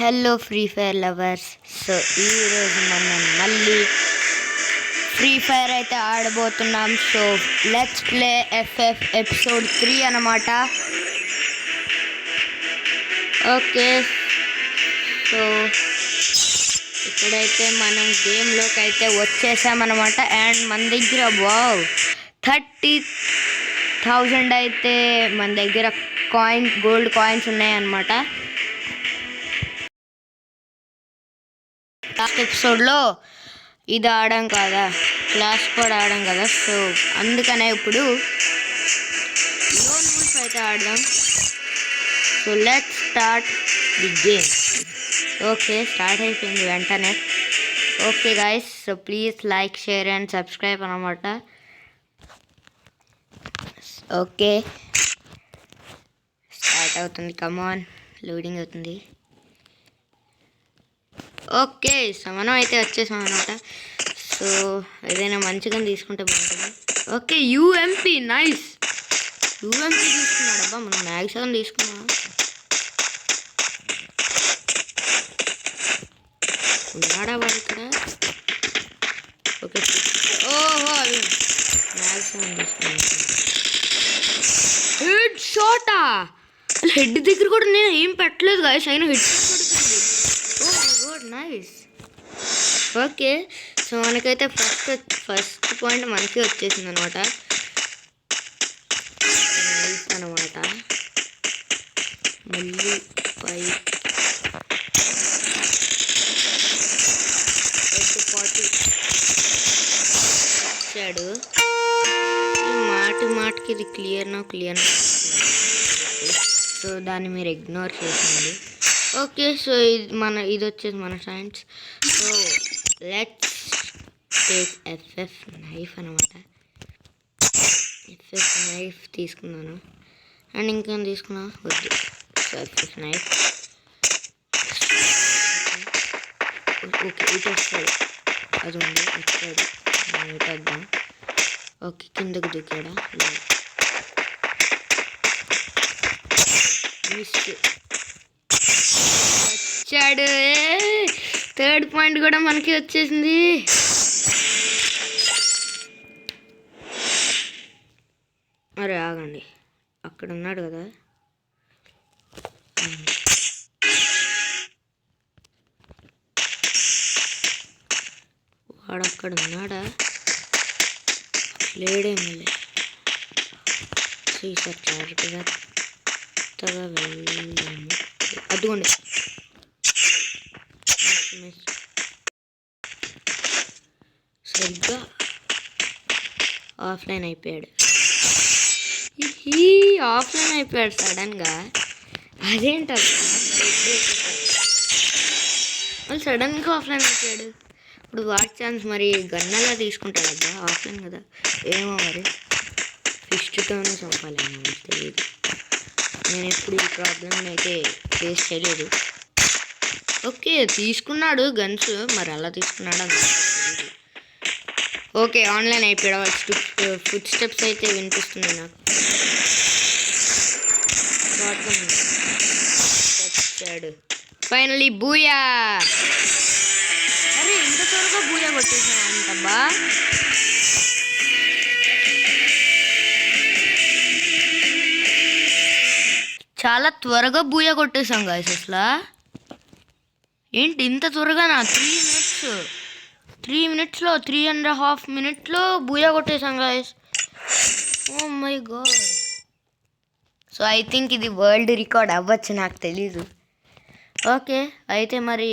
Hello free fire lovers. So ఈరోజు మనం మళ్ళీ ఫ్రీ ఫైర్ అయితే ఆడబోతున్నాం. So let's play FF episode 3 అన్నమాట. ఓకే, సో ఇక్కడైతే మనం గేమ్లోకి అయితే వచ్చేసామన్నమాట. అండ్ మన దగ్గర 30,000 అయితే మన దగ్గర గోల్డ్ కాయిన్స్ ఉన్నాయన్నమాట. లాస్ట్ ఎపిసోడ్లో ఇది ఆడాం కదా, క్లాస్ కూడా ఆడాం కదా. సో అందుకనే ఇప్పుడు లోన్ వూల్ఫ్ అయితే ఆడదాం. So let's start the game. Okay, start అయిపోయింది వెంటనే. Okay guys, so please like, share and subscribe అన్నమాట. ఓకే, స్టార్ట్ అవుతుంది. కమాన్, లోడింగ్ అవుతుంది. ఓకే, సో మనం అయితే వచ్చేసాం అనమాట. సో ఏదైనా మంచిగా తీసుకుంటే బాగుంటుంది. Okay, UMP nice. యూఎంపీ తీసుకున్నాడు. అబ్బా, మనం మ్యాక్సిమం తీసుకున్నాం. ఉన్నాడా వాడు ఇక్కడ? ఓకే, ఓహో అది మ్యాక్సిమం తీసుకున్నాను. హెడ్ షాటా? హెడ్ దగ్గర కూడా నేను ఏం పెట్టలేదు గాయస్, అయినా హెడ్ షాట్ పడుతుంది. నైస్. ఓకే, సో మనకైతే ఫస్ట్ పాయింట్ మనకి వచ్చేసింది అనమాట. నైస్ అనమాట. మళ్ళీ 40 వచ్చాడు. మాటికి ఇది క్లియర్ సో దాన్ని మీరు ఇగ్నోర్ చేసింది. ఓకే, సో ఇది వచ్చేసి మన science. So let's take FF knife అనమాట. ఎఫ్ఎఫ్ నైఫ్ తీసుకున్నాను. అండ్ ఇంకేం తీసుకున్నా వద్దు. So FF knife. ఓకే, ఇటు వస్తాడు. అది ఉంది, వచ్చాడు. ఇటు వద్దాం. ఓకే, కిందకు దూకాడా? వచ్చాడు. థర్డ్ పాయింట్ కూడా మనకి వచ్చేసింది. అరే ఆగండి, అక్కడ ఉన్నాడు కదా. వాడు అక్కడ ఉన్నాడా? లేడేమో. ఈసారి క్లారిటీగా వెళ్ళాము. అదిగోండి, సరిగ్గా ఆఫ్లైన్ అయిపోయాడు. ఆఫ్లైన్ అయిపోయాడు సడన్గా. అదేంటది? వాళ్ళు సడన్గా ఆఫ్లైన్ అయిపోయాడు. ఇప్పుడు వాచ్ ఛాన్స్ మరి గన్నలా తీసుకుంటాడు కదా, ఆఫ్లైన్ కదా. ఏమో మరి, ఫిస్ట్తోనే చంపాలేమో తెలియదు. నేను ఎప్పుడు ఈ ప్రాబ్లం అయితే ఫేస్ చేయలేదు. ఓకే, తీసుకున్నాడు గన్స్, మరి అలా తీసుకున్నాడు అని. ఓకే, ఆన్లైన్ అయిపోయాడు. ఫుట్ స్టెప్స్ అయితే వినిపిస్తున్నాయి నాకు. వచ్చాడు ఫైనలీ. బూయా! అరే ఇంత త్వరగా బూయా కొట్టేసాను అంటబ్బా. చాలా త్వరగా బూయా కొట్టేసాం గాయస్. అసలు ఏంటి ఇంత త్వరగా? నా 3 మినిట్స్లో 3.5 మినిట్లో బూయా కొట్టేసాం guys. Oh my god. So I think ఇది వరల్డ్ రికార్డ్ అవ్వచ్చు, నాకు తెలీదు. ఓకే, అయితే మరి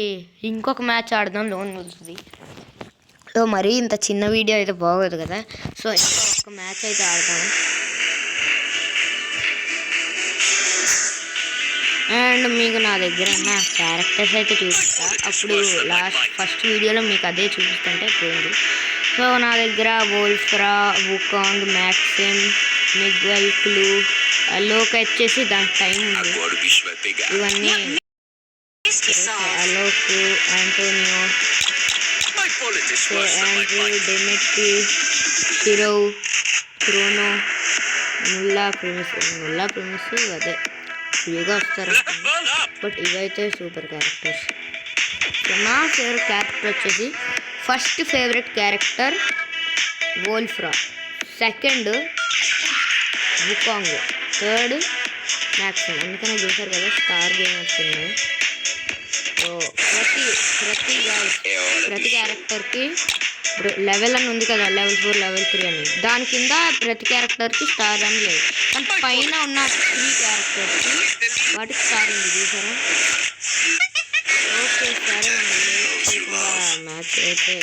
ఇంకొక మ్యాచ్ ఆడదాం లోన్ వస్తుంది. సో మరి ఇంత చిన్న వీడియో అయితే బాగోదు కదా. సో ఇంకొక మ్యాచ్ అయితే ఆడతాము. అండ్ మీకు నా దగ్గర ఉన్న క్యారెక్టర్స్ అయితే చూపిస్తా. అప్పుడు ఫస్ట్ వీడియోలో మీకు అదే చూపిస్తుంటే పోయింది. సో నా దగ్గర Wolfrahh, Wukong, Maxim, Miguel, Clu, Alok వచ్చేసి దానికి టైం ఉంది. ఇవన్నీ Alok, Antonio, Andrew, Dimitri, Hiro, Chrono, ముల్లా ప్రిమిస్ అదే ఇవిగా వస్తారు బట్ ఇవైతే సూపర్ క్యారెక్టర్స్. సో నా ఫేవరెట్ క్యారెక్టర్ వచ్చేసి first favourite character Wolfrahh, second Wukong, third maximum. అందుకనే చూసారు కదా స్టార్ గేమర్స్ ఉన్నాయి. సో ప్రతి క్యారెక్టర్కి లెవెల్ అని ఉంది కదా, లెవెల్ 4 లెవెల్ 3 అని, దాని కింద ప్రతి క్యారెక్టర్కి స్టార్ అని లేదు. కానీ పైన ఉన్న 3 క్యారెక్టర్స్కి వాటికి స్టార్ ఉంది చూసారా. ఓకే సరే అండి, మ్యాచ్ అయితే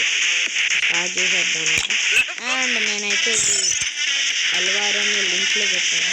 స్టార్ట్ చేసేద్దాం. అండ్ నేనైతే ఇది అల్వారని లింక్లో పెట్టాను.